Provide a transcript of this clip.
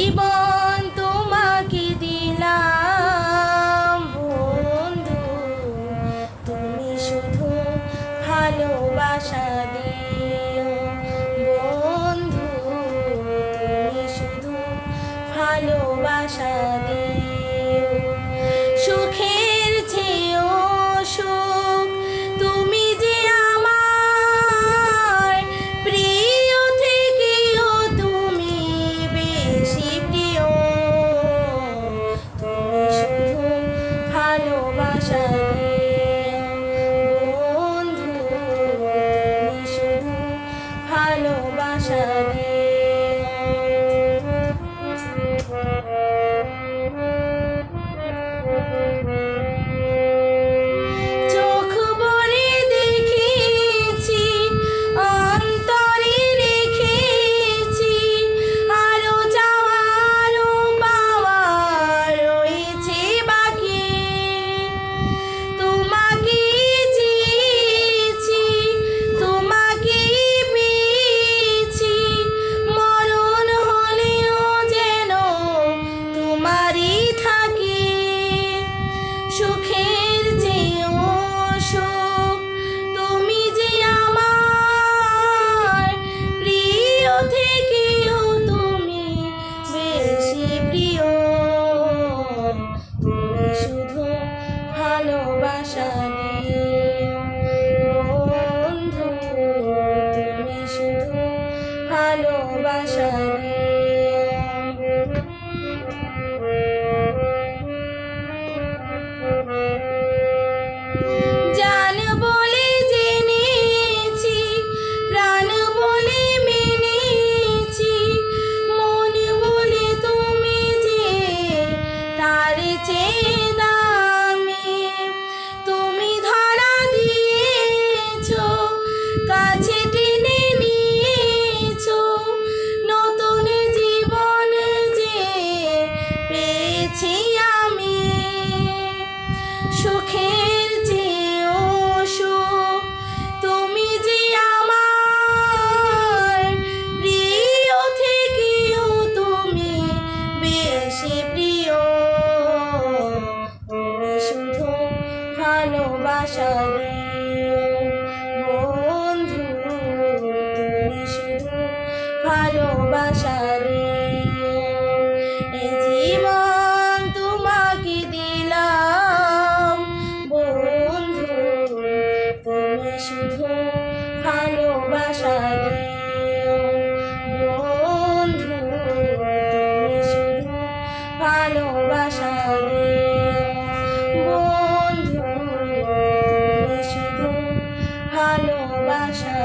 জীবন তোমাকে দিলাম বন্ধু, তুমি শুধু ভালোবাসা দিও বন্ধু, তুমি শুধু ভালোবাসা দিও। সুখের চেয়েও সুখ তুমি যে আমার প্রিয় থেকেও তুমি বেশি প্রিয়, তুমি শুধু ভালোবাসা দিও বন্ধু, তুমি শুধু ভালোবাসা দিও। সুখের চেয়েও সুখ তুমি যে আমার প্রিয় থেকেও তুমি বেশি প্রিয়, তুমি শুধু ভালোবাসা দিও বন্ধু, তুমি শুধু ভালোবাসা দিও। জান বলে জেনেছি, প্রাণ বলে মেনেছি, মন বলে তুমি যে তার চেয়ে দামি, তুমি ধরা দিয়েছো কাছে টেনে নিয়েছো, নতুন জীবন যে পেয়েছি আমি। সুখের চেয়েও সুখ তুমি যে আমার প্রিয় থেকেও তুমি বেশি প্রিয়, তুমি শুধু ভালোবাসা দিও বন্ধু, তুমি শুধু ভালোবাসা দিও। এ জীবন তোমাকে দিলাম বন্ধু, তুমি শুধু ভালোবাসা দিও বন্ধু, তুমি শুধু ভালোবাসা দিও বন্ধু, তুমি শুধু ভালোবাসা